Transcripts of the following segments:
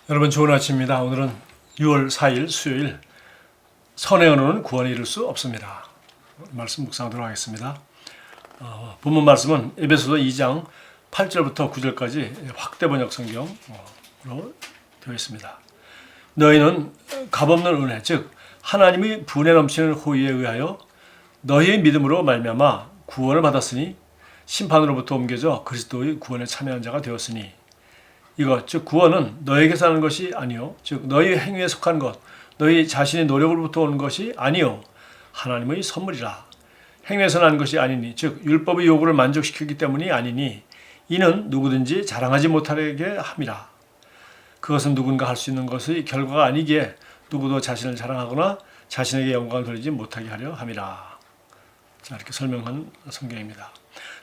여러분 좋은 아침입니다. 오늘은 6월 4일 수요일. 선의 언어는 구원에 이를 수 없습니다. 말씀 묵상하도록 하겠습니다. 본문 말씀은 에베소서 2장 8절부터 9절까지 확대 번역 성경으로 되어 있습니다. 너희는 값없는 은혜, 즉 하나님의 분에 넘치는 호의에 의하여 너희의 믿음으로 말미암아 구원을 받았으니 심판으로부터 옮겨져 그리스도의 구원에 참여한 자가 되었으니 이것 즉 구원은 너에게서 하는 것이 아니요 즉 너희 행위에 속한 것 너희 자신의 노력으로부터 오는 것이 아니요 하나님의 선물이라. 행위에서 난 것이 아니니 즉 율법의 요구를 만족시키기 때문이 아니니 이는 누구든지 자랑하지 못하게 함이라. 그것은 누군가 할 수 있는 것의 결과가 아니기에 누구도 자신을 자랑하거나 자신에게 영광을 돌리지 못하게 하려 함이라. 자, 이렇게 설명한 성경입니다.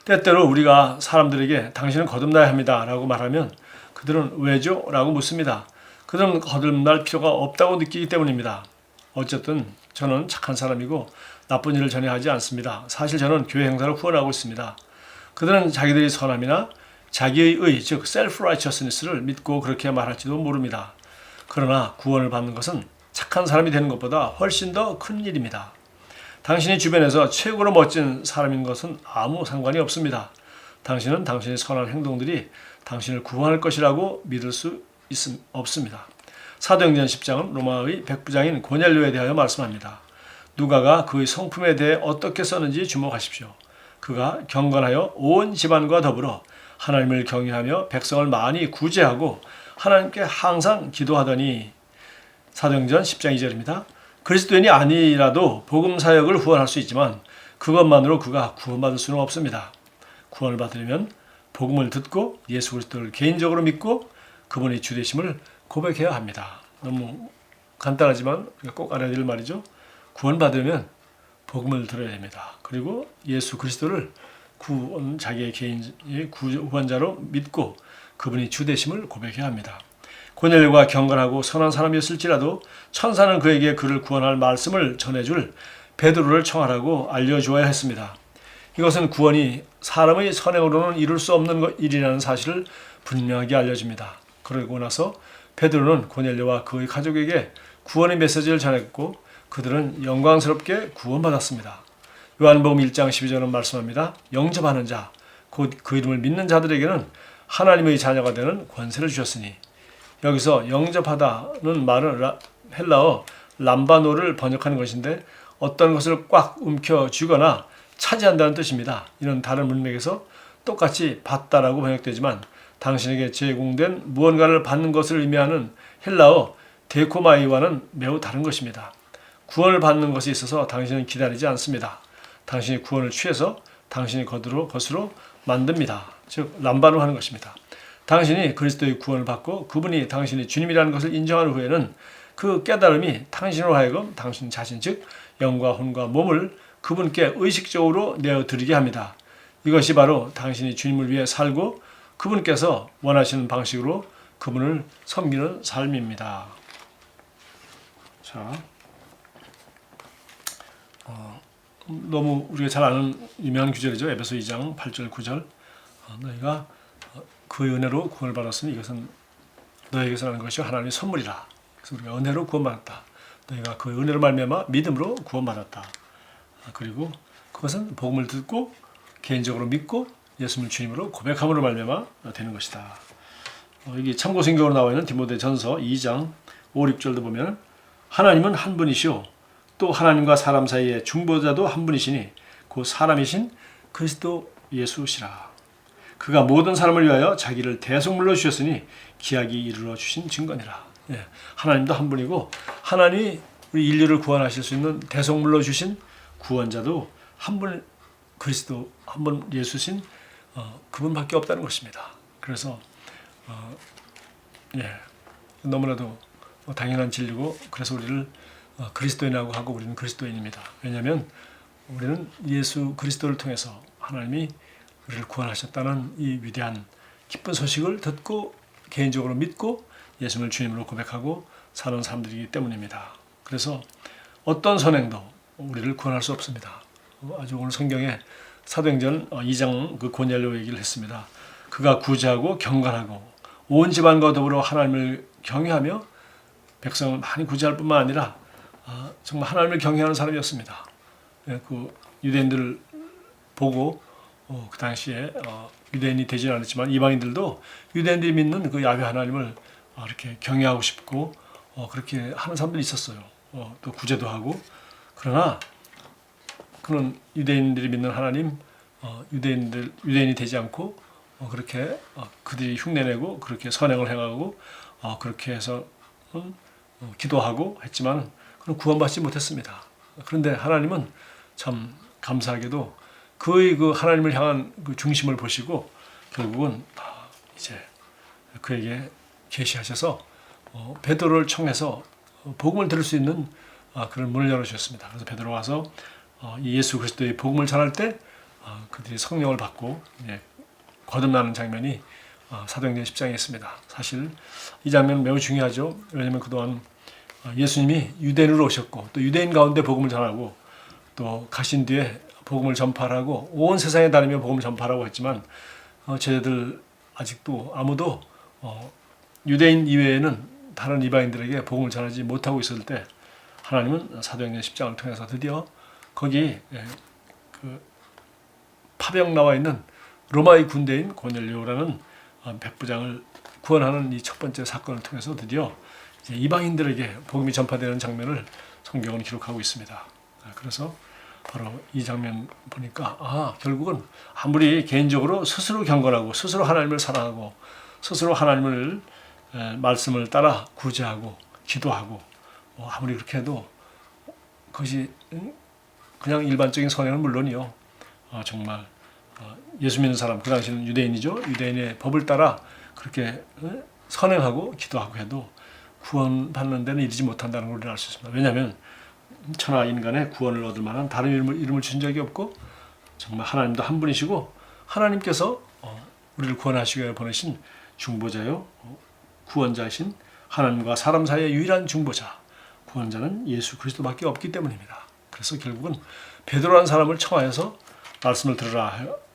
때때로 우리가 사람들에게 당신은 거듭나야 합니다 라고 말하면 그들은 왜죠? 라고 묻습니다. 그들은 거듭날 필요가 없다고 느끼기 때문입니다. 어쨌든 저는 착한 사람이고 나쁜 일을 전혀 하지 않습니다. 사실 저는 교회 행사를 후원하고 있습니다. 그들은 자기들이 선함이나 자기의 의, 즉 self-righteousness를 믿고 그렇게 말할지도 모릅니다. 그러나 구원을 받는 것은 착한 사람이 되는 것보다 훨씬 더 큰 일입니다. 당신이 주변에서 최고로 멋진 사람인 것은 아무 상관이 없습니다. 당신은 당신의 선한 행동들이 당신을 구원할 것이라고 믿을 수 없습니다. 사도행전 10장은 로마의 백부장인 고넬료에 대하여 말씀합니다. 누가가 그의 성품에 대해 어떻게 썼는지 주목하십시오. 그가 경건하여 온 집안과 더불어 하나님을 경외하며 백성을 많이 구제하고 하나님께 항상 기도하더니. 사도행전 10장 2절입니다. 그리스도인이 아니라도 복음 사역을 후원할 수 있지만 그것만으로 그가 구원받을 수는 없습니다. 구원을 받으려면 복음을 듣고 예수 그리스도를 개인적으로 믿고 그분의 주되심을 고백해야 합니다. 너무 간단하지만 우리가 꼭 알아야 될 말이죠. 구원받으려면 복음을 들어야 됩니다. 그리고 예수 그리스도를 자기의 개인의 구원자로 믿고 그분이 주되심을 고백해야 합니다. 고넬료가 경건하고 선한 사람이었을지라도 천사는 그에게 그를 구원할 말씀을 전해줄 베드로를 청하라고 알려주어야 했습니다. 이것은 구원이 사람의 선행으로는 이룰 수 없는 일이라는 사실을 분명하게 알려줍니다. 그러고 나서 베드로는 고넬료와 그의 가족에게 구원의 메시지를 전했고 그들은 영광스럽게 구원받았습니다. 요한복음 1장 12절은 말씀합니다. 영접하는 자, 곧 그 이름을 믿는 자들에게는 하나님의 자녀가 되는 권세를 주셨으니. 여기서 영접하다는 말은 헬라어 람바노를 번역하는 것인데 어떤 것을 꽉 움켜쥐거나 차지한다는 뜻입니다. 이는 다른 문맥에서 똑같이 받다라고 번역되지만 당신에게 제공된 무언가를 받는 것을 의미하는 헬라어 데코마이와는 매우 다른 것입니다. 구원을 받는 것에 있어서 당신은 기다리지 않습니다. 당신이 구원을 취해서 당신이 것으로 만듭니다. 즉 람바노 하는 것입니다. 당신이 그리스도의 구원을 받고 그분이 당신의 주님이라는 것을 인정한 후에는 그 깨달음이 당신으로 하여금 당신 자신 즉 영과 혼과 몸을 그분께 의식적으로 내어드리게 합니다. 이것이 바로 당신이 주님을 위해 살고 그분께서 원하시는 방식으로 그분을 섬기는 삶입니다. 자, 너무 우리가 잘 아는 유명한 구절이죠. 에베소 2장 8절 9절. 너희가 그의 은혜로 구원을 받았으니 이것은 너에게서 나는 것이 하나님의 선물이라. 그래서 우리가 은혜로 구원받았다. 너희가 그의 은혜로 말미암아 믿음으로 구원받았다. 그리고 그것은 복음을 듣고 개인적으로 믿고 예수님을 주님으로 고백함으로 말미암아 되는 것이다. 여기 참고성경으로 나와 있는 디모데전서 2장 5, 6절도 보면 하나님은 한 분이시오 또 하나님과 사람 사이의 중보자도 한 분이시니 그 사람이신 그리스도 예수시라. 그가 모든 사람을 위하여 자기를 대속물로 주셨으니 기약이 이르러 주신 증거니라. 하나님도 한 분이고 하나님이 우리 인류를 구원하실 수 있는 대속물로 주신 구원자도 한 분 그리스도 한 분 예수신 그분밖에 없다는 것입니다. 그래서 너무나도 당연한 진리고 그래서 우리를 그리스도인이라고 하고 우리는 그리스도인입니다. 왜냐하면 우리는 예수 그리스도를 통해서 하나님이 우리를 구원하셨다는 이 위대한 기쁜 소식을 듣고 개인적으로 믿고 예수님을 주님으로 고백하고 사는 사람들이기 때문입니다. 그래서 어떤 선행도 우리를 구원할 수 없습니다. 아주 오늘 성경에 사도행전 2장 그 고넬료 얘기를 했습니다. 그가 구제하고 경건하고 온 집안과 더불어 하나님을 경외하며 백성을 많이 구제할 뿐만 아니라 정말 하나님을 경외하는 사람이었습니다. 그 유대인들을 보고 그 당시에 유대인이 되지 않았지만 이방인들도 유대인들이 믿는 그 야훼 하나님을 이렇게 경외하고 싶고 그렇게 하는 사람들이 있었어요. 또 구제도 하고. 그러나 그런 유대인들이 믿는 하나님, 유대인이 되지 않고 그렇게 그들이 흉내내고 그렇게 선행을 행하고 그렇게 해서 기도하고 했지만 그는 구원받지 못했습니다. 그런데 하나님은 참 감사하게도 그의 그 하나님을 향한 그 중심을 보시고 결국은 이제 그에게 계시하셔서 베드로를 청해서 복음을 들을 수 있는 그런 문을 열어주셨습니다. 그래서 베드로 와서 이 예수 그리스도의 복음을 전할 때 그들이 성령을 받고 거듭나는 장면이 사도행전 10장에 있습니다. 사실 이 장면은 매우 중요하죠. 왜냐하면 그동안 예수님이 유대인으로 오셨고 또 유대인 가운데 복음을 전하고 또 가신 뒤에 복음을 전파하고 온 세상에 다니며 복음을 전파하고 했지만 제자들 아직도 아무도 유대인 이외에는 다른 이방인들에게 복음을 전하지 못하고 있을 때 하나님은 사도행전 10장을 통해서 드디어 거기 그 파병 나와 있는 로마의 군대인 고넬료라는 백부장을 구원하는 이 첫 번째 사건을 통해서 드디어 이제 이방인들에게 복음이 전파되는 장면을 성경은 기록하고 있습니다. 그래서 바로 이 장면 보니까 결국은 아무리 개인적으로 스스로 경건하고 스스로 하나님을 사랑하고 스스로 하나님을 말씀을 따라 구제하고 기도하고 아무리 그렇게 해도 그것이 그냥 일반적인 선행은 물론이요. 정말 예수 믿는 사람, 그 당시는 유대인이죠. 유대인의 법을 따라 그렇게 선행하고 기도하고 해도 구원받는 데는 이르지 못한다는 걸 우리는 알 수 있습니다. 왜냐하면 천하 인간의 구원을 얻을 만한 다른 이름을 주신 적이 없고 정말 하나님도 한 분이시고 하나님께서 우리를 구원하시기 위해 보내신 중보자요 구원자이신 하나님과 사람 사이의 유일한 중보자 구원자는 예수 그리스도밖에 없기 때문입니다. 그래서 결국은 베드로라는 사람을 청하여서 말씀을 들으라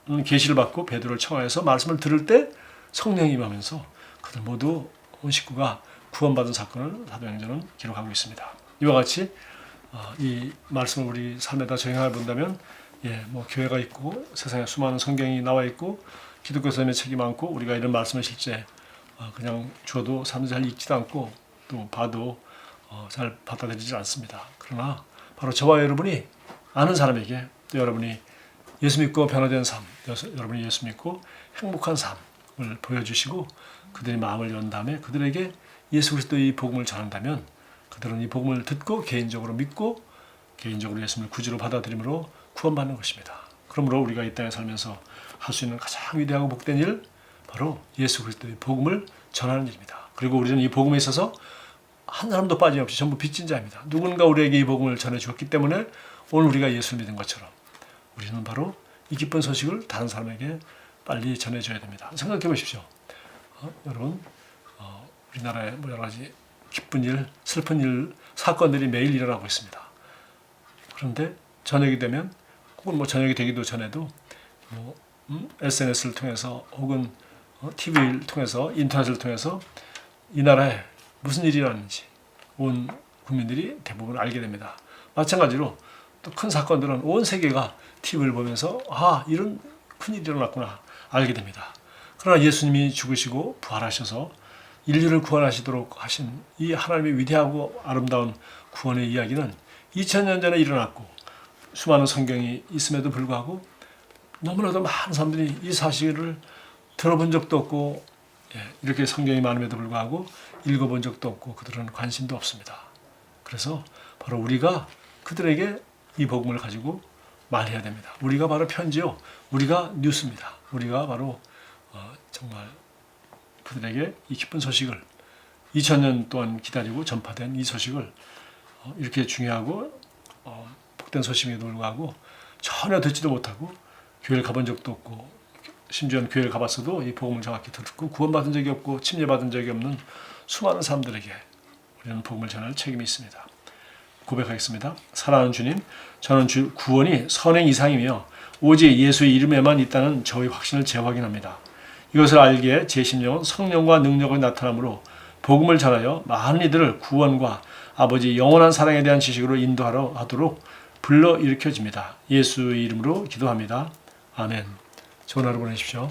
하는 계시를 받고 베드로를 청하여서 말씀을 들을 때 성령이 임하면서 그들 모두 온 식구가 구원받은 사건을 사도행전은 기록하고 있습니다. 이와 같이 이 말씀을 우리 삶에다 적용해 본다면 뭐 교회가 있고 세상에 수많은 성경이 나와 있고 기독교 선생님의 책이 많고 우리가 이런 말씀을 실제 그냥 주어도 사람들이 잘 읽지도 않고 또 봐도 잘 받아들이지 않습니다. 그러나 바로 저와 여러분이 아는 사람에게 또 여러분이 예수 믿고 변화된 삶, 여러분이 예수 믿고 행복한 삶을 보여주시고 그들의 마음을 연 다음에 그들에게 예수 그리스도의 복음을 전한다면 그들은 이 복음을 듣고 개인적으로 믿고 개인적으로 예수님을 구주로 받아들임으로 구원받는 것입니다. 그러므로 우리가 이 땅에 살면서 할 수 있는 가장 위대하고 복된 일 바로 예수 그리스도의 복음을 전하는 일입니다. 그리고 우리는 이 복음에 있어서 한 사람도 빠짐없이 전부 빚진 자입니다. 누군가 우리에게 이 복음을 전해주었기 때문에 오늘 우리가 예수를 믿은 것처럼 우리는 바로 이 기쁜 소식을 다른 사람에게 빨리 전해줘야 됩니다. 생각해 보십시오. 여러분 우리나라에 뭐 여러 가지 기쁜 일, 슬픈 일, 사건들이 매일 일어나고 있습니다. 그런데 저녁이 되면 혹은 뭐 저녁이 되기도 전에도 뭐 SNS를 통해서 혹은 TV를 통해서 인터넷을 통해서 이 나라에 무슨 일이 일어났는지 온 국민들이 대부분 알게 됩니다. 마찬가지로 또 큰 사건들은 온 세계가 TV를 보면서 이런 큰일이 일어났구나 알게 됩니다. 그러나 예수님이 죽으시고 부활하셔서 인류를 구원하시도록 하신 이 하나님의 위대하고 아름다운 구원의 이야기는 2000년 전에 일어났고 수많은 성경이 있음에도 불구하고 너무나도 많은 사람들이 이 사실을 들어본 적도 없고 이렇게 성경이 많음에도 불구하고 읽어본 적도 없고 그들은 관심도 없습니다. 그래서 바로 우리가 그들에게 이 복음을 가지고 말해야 됩니다. 우리가 바로 편지요. 우리가 뉴스입니다. 우리가 바로 정말 그들에게 이 기쁜 소식을 2000년 동안 기다리고 전파된 이 소식을 이렇게 중요하고 복된 소식에도 불구하고 전혀 듣지도 못하고 교회를 가본 적도 없고 심지어 교회를 가봤어도 이 복음을 정확히 듣고 구원받은 적이 없고 침례받은 적이 없는 수많은 사람들에게 우리는 복음을 전할 책임이 있습니다. 고백하겠습니다. 사랑하는 주님, 저는 구원이 선행 이상이며 오직 예수의 이름에만 있다는 저의 확신을 재확인합니다. 이것을 알기에 제 심령은 성령과 능력을 나타남으로 복음을 전하여 많은 이들을 구원과 아버지 영원한 사랑에 대한 지식으로 인도하러 하도록 불러일으켜집니다. 예수의 이름으로 기도합니다. 아멘. 좋은 하루 보내십시오.